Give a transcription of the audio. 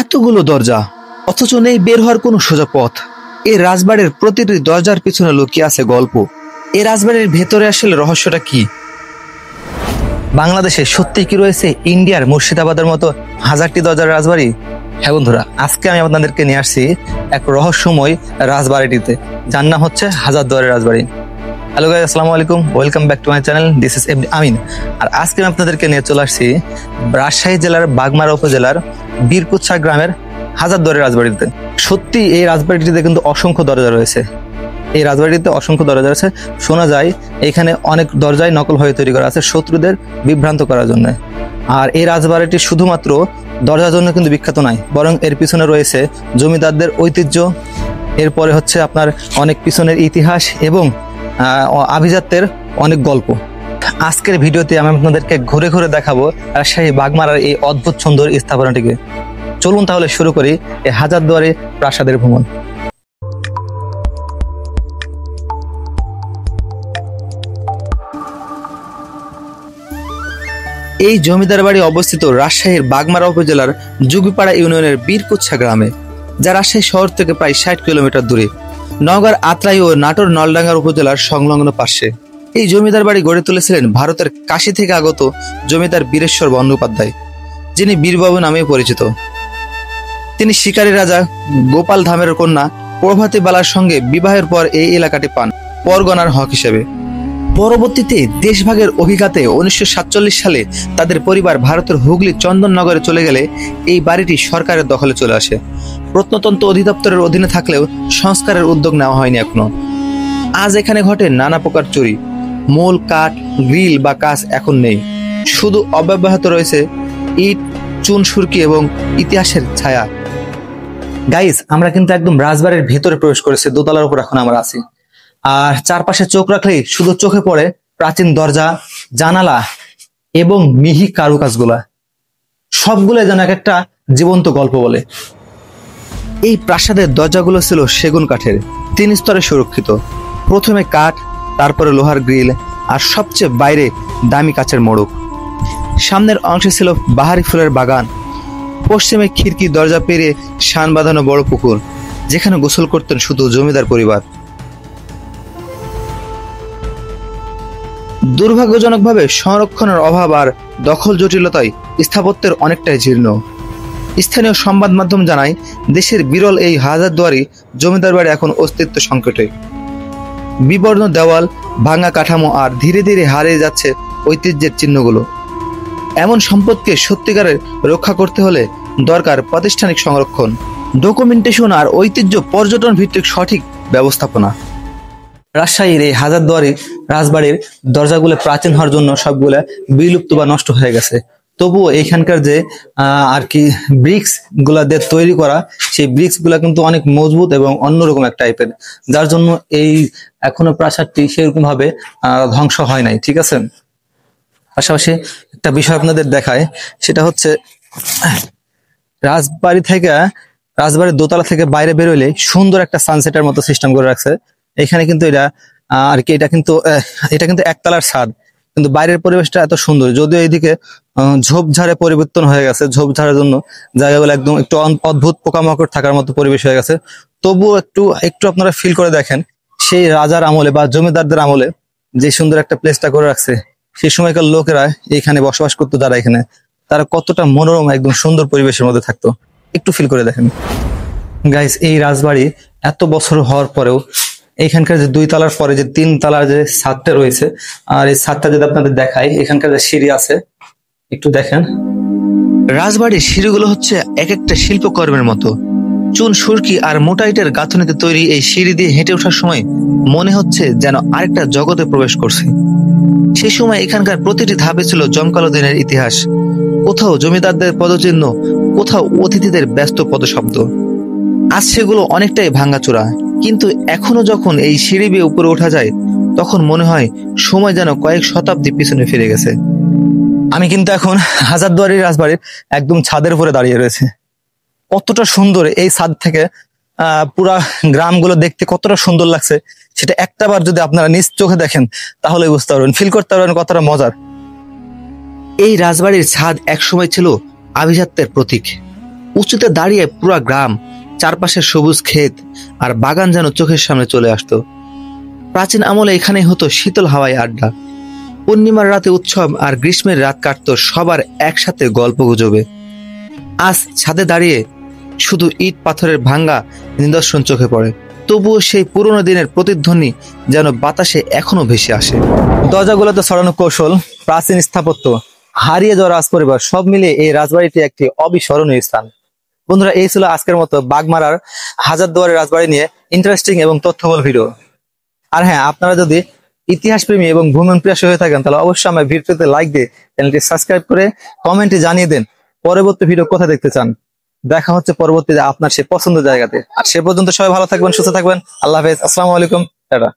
এতগুলো দরজা, অথচ নেই বের হওয়ার কোনো সোজা পথ। এই রাজবাড়ির প্রতিটি দরজার পিছনে লুকিয়ে আছে গল্প। এই রাজবাড়ির ভেতরে আসলে রহস্যটা কি? বাংলাদেশে সত্যি কি রয়েছে ইন্ডিয়ার মুর্শিদাবাদের মতো হাজারটি দরজার রাজবাড়ি? হ্যাঁ বন্ধুরা, আজকে আমি আপনাদেরকে নিয়ে আসছি এক রহস্যময় রাজবাড়িটিতে, যার নাম হচ্ছে হাজারদুয়ারের রাজবাড়ি। হ্যালো গাইস, আসসালামু আলাইকুম, welcome back to my channel. This is আমিন। আর আজকে আমি আপনাদেরকে নিয়ে চলে আসছি রাজশাহী জেলার বাগমারা উপজেলার বীরকুচ্ছা গ্রামের হাজারদুয়ারের রাজবাড়িতে। সত্যি এই রাজবাড়িটিতে কিন্তু অসংখ্য দরজা রয়েছে। এই রাজবাড়িতে অসংখ্য দরজা আছে। শোনা যায় এখানে অনেক দরজায় নকল হয়ে তৈরি করা আছে শত্রুদের বিভ্রান্ত করার জন্য। আর এই রাজবাড়িটি শুধুমাত্র দরজার জন্য কিন্তু বিখ্যাত নয়, বরং এর পিছনে রয়েছে জমিদারদের ঐতিহ্য, এরপরে হচ্ছে আপনার অনেক পিছনের ইতিহাস এবং আভিজাত্যের অনেক গল্প। আজকের ভিডিওতে আমি আপনাদেরকে ঘুরে ঘুরে দেখাবো রাজশাহী বাগমারার এই অদ্ভুত সুন্দর স্থাপনাটিকে। চলুন তাহলে শুরু করি এই হাজারদুয়ারি প্রাসাদের ভ্রমণ। এই জমিদার বাড়ি অবস্থিত রাজশাহীর বাগমারা উপজেলার যুগিপাড়া ইউনিয়নের বীরকুচ্ছা গ্রামে, যা রাজশাহী শহর থেকে প্রায় 60 কিলোমিটার দূরে, নওগাঁর আত্রাই ও নাটোর নলডাঙ্গার উপজেলার সংলগ্ন পাশে। এই জমিদার বাড়ি গড়ে তুলেছিলেন ভারতের কাশী থেকে আগত জমিদার বীরেশ্বর বন্দ্যোপাধ্যায়, যিনি বীরবাবু নামে পরিচিত। তিনি শিকারী রাজা গোপাল ধামের কন্যা প্রভাতী বালার সঙ্গে বিবাহের পর এই এলাকাটি পান পরগনার হক হিসেবে। পরবর্তীতে দেশভাগের অভিঘাতে 1947 সালে তাদের পরিবার ভারতের হুগলি চন্দননগরে চলে গেলে এই বাড়িটি সরকারের দখলে চলে আসে। প্রত্নতত্ত্ব অধিদপ্তরের অধীনে থাকলেও সংস্কারের উদ্যোগ নেওয়া হয়নি এখনো। আজ এখানে ঘটে নানা প্রকার চুরি। মূল কাঠ, গ্রিল বা কাঁচ এখন নেই, শুধু অব্যবহৃত রয়েছে ইট, চুন সুরকি এবং ইতিহাসের ছায়া। গাইস, আমরা কিন্তু একদম রাজবাড়ির ভেতরে প্রবেশ করেছি। দোতলার উপর এখন আমরা আছি। আর চারপাশে চোখ রাখলেই শুধু চোখে পড়ে প্রাচীন দরজা, জানালা এবং মিহি কারুকাজগুলা। সবগুলো যেন এক একটা জীবন্ত গল্প বলে। এই প্রাসাদের দরজাগুলো ছিল সেগুন কাঠের, 3 স্তরে সুরক্ষিত। প্রথমে কাঠ, তারপরে লোহার গ্রিল, আর সবচেয়ে বাইরে দামি কাচের মোড়ক। সামনের অংশে ছিল বাহারি ফুলের বাগান। পশ্চিমে খিড়কি দরজা পেরিয়ে শান বাঁধানো বড় পুকুর, যেখানে গোসল করতেন শুধু জমিদার পরিবার। দুর্ভাগ্যজনকভাবে সংরক্ষণের অভাব আর দখল জটিলতায় স্থাপত্যের অনেকটাই জীর্ণ। স্থানীয় সংবাদ মাধ্যম জানায়, দেশের বিরল এই হাজারদুয়ারি জমিদার বাড়ি এখন অস্তিত্ব সংকটে। বিবর্ণ দেওয়াল, ভাঙা কাঠামো আর ধীরে ধীরে হারিয়ে যাচ্ছে ঐতিহ্যের চিহ্নগুলো। এমন সম্পদকে সত্যিকারের রক্ষা করতে হলে দরকার প্রাতিষ্ঠানিক সংরক্ষণ, ডকুমেন্টেশন আর ঐতিহ্য পর্যটন ভিত্তিক সঠিক ব্যবস্থাপনা। রাজশাহীর এই হাজারদুয়ারি রাজবাড়ির দরজাগুলো প্রাচীন হওয়ার জন্য সবগুলা বিলুপ্ত বা নষ্ট হয়ে গেছে। তবুও এইখানকার যে আর কি ব্রিক্স গুলা দিয়ে তৈরি করা, সেই ব্রিক্স গুলা কিন্তু অনেক মজবুত এবং অন্যরকম এক টাইপের, যার জন্য এই এখনো প্রাসাদটি সেরকম ভাবে ধ্বংস হয় নাই। ঠিক আছে, পাশাপাশি একটা বিষয় আপনাদের দেখায়, সেটা হচ্ছে রাজবাড়ির দোতলা থেকে বাইরে বেরোলে সুন্দর একটা সানসেটের মতো সিস্টেম করে রাখছে এখানে। কিন্তু এটা আর কি এটা কিন্তু একতলার ছাদ, কিন্তু বাইরের পরিবেশটা এত সুন্দর। যদিও এইদিকে ঝোপঝাড়ে পরিবর্তন হয়ে গেছে, ঝোপঝাড়ের জন্য জায়গাগুলো একদম একটু অদ্ভুত পোকামাকড় থাকার মতো পরিবেশ হয়ে গেছে। তবুও একটু আপনারা ফিল করে দেখেন, সেই রাজার আমলে বা জমিদারদের আমলে যে সুন্দর একটা প্লেসটা করে রাখছে, সেই সময়কার লোকেরা এখানে বসবাস করতো, যারা এখানে, তারা কতটা মনোরম একদম সুন্দর পরিবেশের মধ্যে থাকতো, একটু ফিল করে দেখেন। গাইস, এই রাজবাড়ি এত বছর হওয়ার পরেও এখানকার যে 2 তলার পরে যে 3 তলার যে ছাদটা রয়েছে, আর এই ছাদটা যদি আপনাদের দেখাই, এখানকার যে সিঁড়ি আছে একটু দেখেন। রাজবাড়ির সিঁড়িগুলো হচ্ছে এক একটা শিল্পকর্মের মতো। চুন সুরকি আর মোটা ইটের গাঁথনিতে তৈরি এই সিঁড়ি দিয়ে হেঁটে ওঠার সময় মনে হচ্ছে যেন আরেকটা জগতে প্রবেশ করছে। সেই সময় এখানকার প্রতিটি ধাপে ছিল জমকালো দিনের ইতিহাস। কোথাও জমিদারদের পদচিহ্ন, কোথাও অতিথিদের ব্যস্ত পদশব্দ। আজ সেগুলো অনেকটাই ভাঙাচোরা, কিন্তু এখনো যখন এই সিঁড়ি বেয়ে উপরে ওঠা যায়, তখন মনে হয় সময় যেন কয়েক শতাব্দী পিছনে ফিরে গেছে। আমি কিন্তু এখন হাজারদুয়ারি রাজবাড়ির একদম ছাদের উপরে দাঁড়িয়ে রয়েছে। কতটা সুন্দর এই ছাদ থেকে পুরা গ্রামগুলো দেখতে কতটা সুন্দর লাগছে, সেটা একটাবার যদি আপনারা নিজ চোখে দেখেন তাহলে বুঝতে পারবেন, ফিল করতে পারবেন কতটা মজার। এই রাজবাড়ির ছাদ একসময় ছিল আভিজাত্যের প্রতীক। উঁচুতে দাঁড়িয়ে পুরো গ্রাম, চারপাশে সবুজ ক্ষেত আর বাগান যেন চোখের সামনে চলে আসতো। প্রাচীন আমলে এখানেই হতো শীতল হাওয়ায় আড্ডা, পূর্ণিমার রাতে উৎসব আর গ্রীষ্মের রাত কাটতো সবার একসাথে গল্প গুজবে। আজ ছাদে দাঁড়িয়ে শুধু ইট পাথরের ভাঙ্গা নিদর্শন চোখে পড়ে, তবুও সেই পুরোনো দিনের প্রতিধ্বনি যেন বাতাসে এখনো ভেসে আসে। দরজাগুলোতে ছড়ানো কৌশল, প্রাচীন স্থাপত্য, হারিয়ে যাওয়া রাজপরিবার, সব মিলিয়ে এই রাজবাড়িটি একটি অবিস্মরণীয় স্থান। বন্ধুরা, এই ছিল আজকের মতো বাগমারার হাজারদুয়ারের রাজবাড়ি নিয়ে ইন্টারেস্টিং এবং তথ্যবহুল ভিডিও। আর হ্যাঁ, আপনারা যদি ইতিহাস প্রেমী এবং ভ্রমণ প্রিয়াসী হয়ে থাকেন তাহলে অবশ্যই আমার ভিডিওতে লাইক দিয়ে চ্যানেলটি সাবস্ক্রাইব করে কমেন্টে জানিয়ে দেন পরবর্তী ভিডিও কোথায় দেখতে চান। দেখা হচ্ছে পরবর্তীতে আপনার সে পছন্দের জায়গাতে। আর সে পর্যন্ত সবাই ভালো থাকবেন, সুস্থ থাকবেন। আল্লাহ হাফেজ, আসসালামু আলাইকুম, টাটা।